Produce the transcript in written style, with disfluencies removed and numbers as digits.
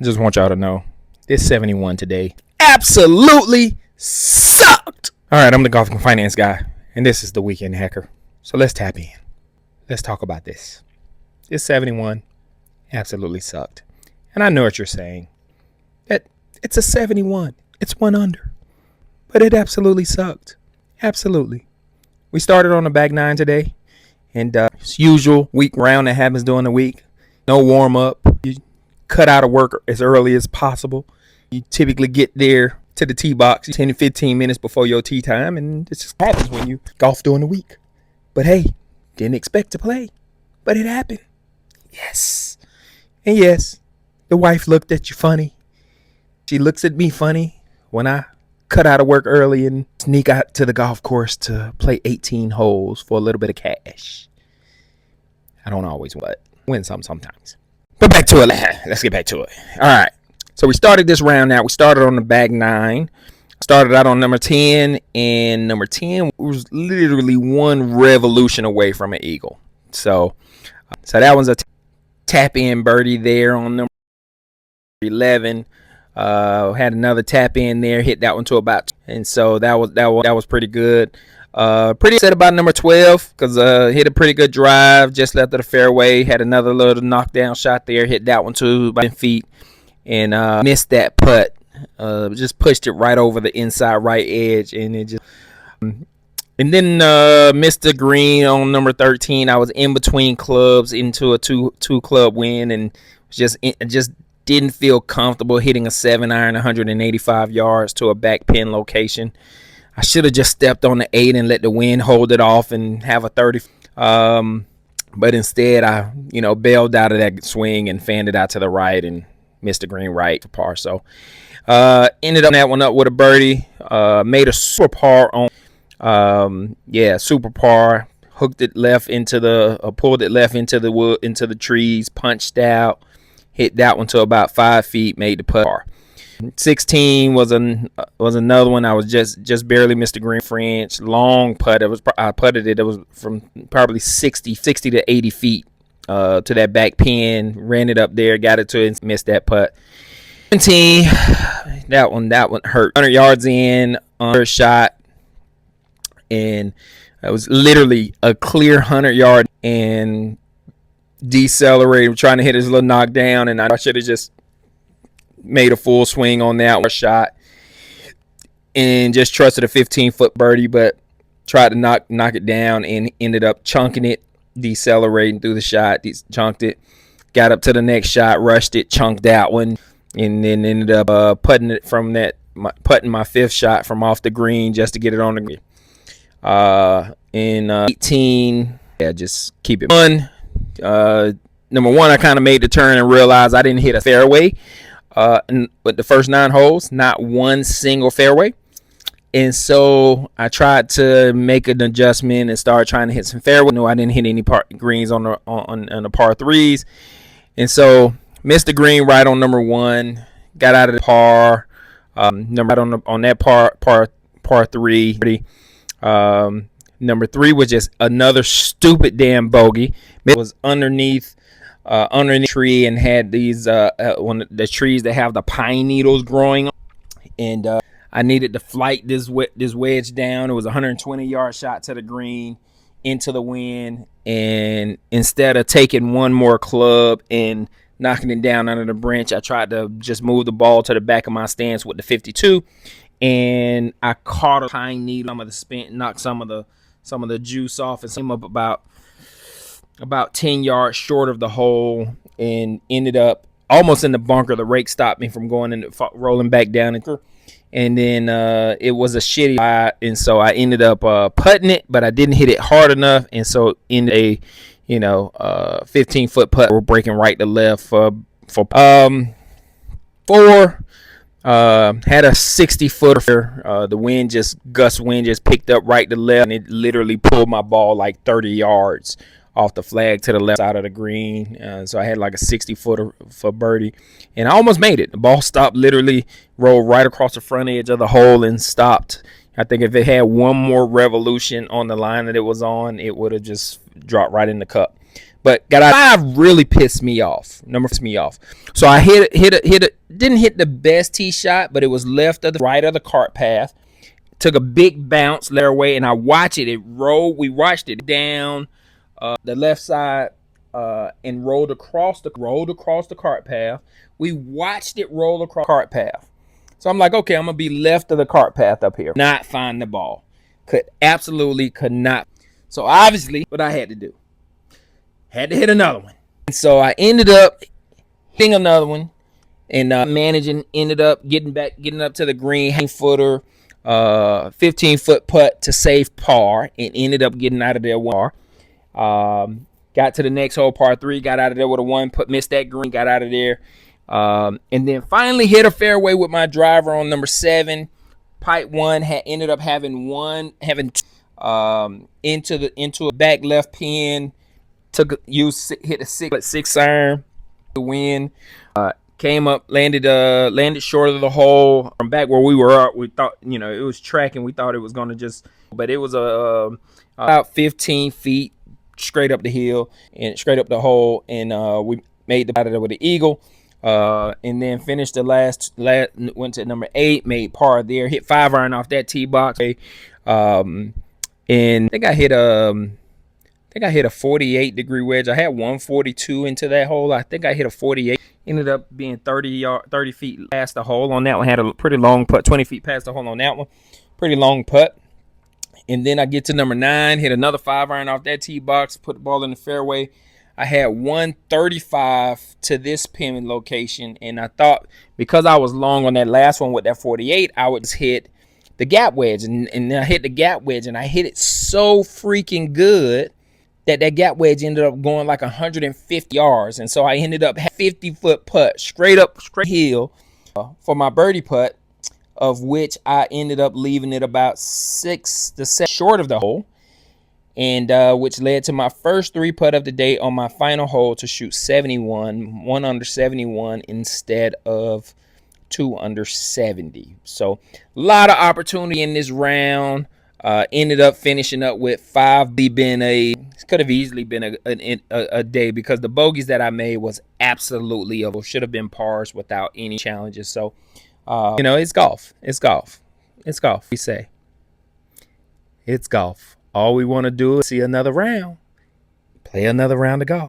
I just want y'all to know this 71 today absolutely sucked. All right, I'm the golf and finance guy, and this is the Weekend Hacker. So let's tap in. Let's talk about this. This 71 absolutely sucked. And I know what you're saying. That it's a 71. It's one under. But it absolutely sucked. Absolutely. We started on a back nine today. And it's usual week round that happens during the week. No warm up. You cut out of work as early as possible. You typically get there to the tee box 10 to 15 minutes before your tee time. And it just happens when you golf during the week. But hey, didn't expect to play. But it happened. Yes. And yes, the wife looked at you funny. She looks at me funny when I cut out of work early and sneak out to the golf course to play 18 holes for a little bit of cash. I don't always win some sometimes. But back to it. Let's get back to it. All right. So we started this round out. We started on the back nine. Started out on number 10. And number 10 was literally one revolution away from an eagle. So that was a tap in birdie there on number 11. Had another tap in there, hit that one to about, and so that was pretty good. Pretty upset about number 12 because hit a pretty good drive just left of the fairway. Had another little knockdown shot there, hit that one to about 10 feet, and missed that putt. Just pushed it right over the inside right edge, and it just. And then missed the green on number 13. I was in between clubs into a two club win, and just didn't feel comfortable hitting a 7-iron 185 yards to a back pin location. I should have just stepped on the 8 and let the wind hold it off and have a 30. But instead, I bailed out of that swing and fanned it out to the right and missed the green right for par. So ended up that one up with a birdie. Made a super par on. Super par. Hooked it left into pulled it left into the wood, into the trees. Punched out. Hit that one to about 5 feet. Made the par. 16 was another one. I was just barely missed the green French. Long putt. I putted it. It was from probably 60 to 80 feet to that back pin. Ran it up there. Got it to it. And missed that putt. 17. That one hurt. 100 yards in. First shot. And it was literally a clear 100-yard and decelerated, trying to hit his little knockdown, and I should have just made a full swing on that one shot and just trusted a 15-foot birdie, but tried to knock it down and ended up chunking it, decelerating through the shot, chunked it, got up to the next shot, rushed it, chunked that one, and then ended up putting my fifth shot from off the green just to get it on the green. In 18, just keep it fun. Number one, I kind of made the turn and realized I didn't hit a fairway. But the first 9 holes, not one single fairway. And so I tried to make an adjustment and start trying to hit some fairway. No, I didn't hit any greens on the par 3s. And so missed the green right on number 1. Got out of the par. On that par 3. Number 3 was just another stupid damn bogey. It was underneath the tree and had these one of the trees that have the pine needles growing on. And I needed to flight this wedge down. It was a 120-yard shot to the green into the wind. And instead of taking one more club and knocking it down under the branch, I tried to just move the ball to the back of my stance with the 52. And I caught a pine needle, some of the spin, knocked some of the juice off, and came up about 10 yards short of the hole, and ended up almost in the bunker. The rake stopped me from rolling back down, and then it was a shitty lie, and so I ended up putting it, but I didn't hit it hard enough, and so in a 15-foot putt, we're breaking right to left for 4. Had a 60-footer. The gust wind just picked up right to left, and it literally pulled my ball like 30 yards off the flag to the left side of the green. So I had like a 60-footer for birdie, and I almost made it. The ball stopped, literally rolled right across the front edge of the hole and stopped. I think if it had one more revolution on the line that it was on, it would have just dropped right in the cup. But got out. Five really pissed me off. Number pissed me off. So I didn't hit the best tee shot, but it was left of the right of the cart path. Took a big bounce there away, and I watched it. It rolled. We watched it down the left side and rolled across the cart path. We watched it roll across the cart path. So I'm like, okay, I'm gonna be left of the cart path up here. Not find the ball. Absolutely could not. So obviously, what I had to do. Had to hit another one. And so I ended up hitting another one and managing, ended up getting up to the green, hang footer, 15-foot putt to save par, and ended up getting out of there one par. Got to the next hole, par 3, got out of there with a 1 putt, missed that green, got out of there. And then finally hit a fairway with my driver on number 7. Pipe 1, ended up having into a back left pin. Hit a 6 iron to win. Came up, landed short of the hole from back where we were up. We thought, it was tracking. We thought it was gonna but it was about 15 feet straight up the hill and straight up the hole, and we made the out of there with the eagle. And then finished the last went to number 8, made par there, hit 5 iron off that tee box. And I think I hit a 48-degree wedge. I had 142 into that hole. I think I hit a 48. Ended up being 30 feet past the hole on that one. Had a pretty long putt, 20 feet past the hole on that one. Pretty long putt. And then I get to number 9, hit another 5 iron off that tee box, put the ball in the fairway. I had 135 to this pin location, and I thought because I was long on that last one with that 48, I would just hit the gap wedge. And I hit the gap wedge, and I hit it so freaking good that gap wedge ended up going like 150 yards. And so I ended up 50-foot putt straight hill for my birdie putt, of which I ended up leaving it about 6 to 7 short of the hole, and which led to my first 3 putt of the day on my final hole to shoot 71, 1 under 71 instead of 2 under 70. So a lot of opportunity in this round. Ended up finishing up with 5. Could have easily been a day, because the bogeys that I made was absolutely should have been pars without any challenges. So it's golf. We say it's golf. All we want to do is see another round, play another round of golf.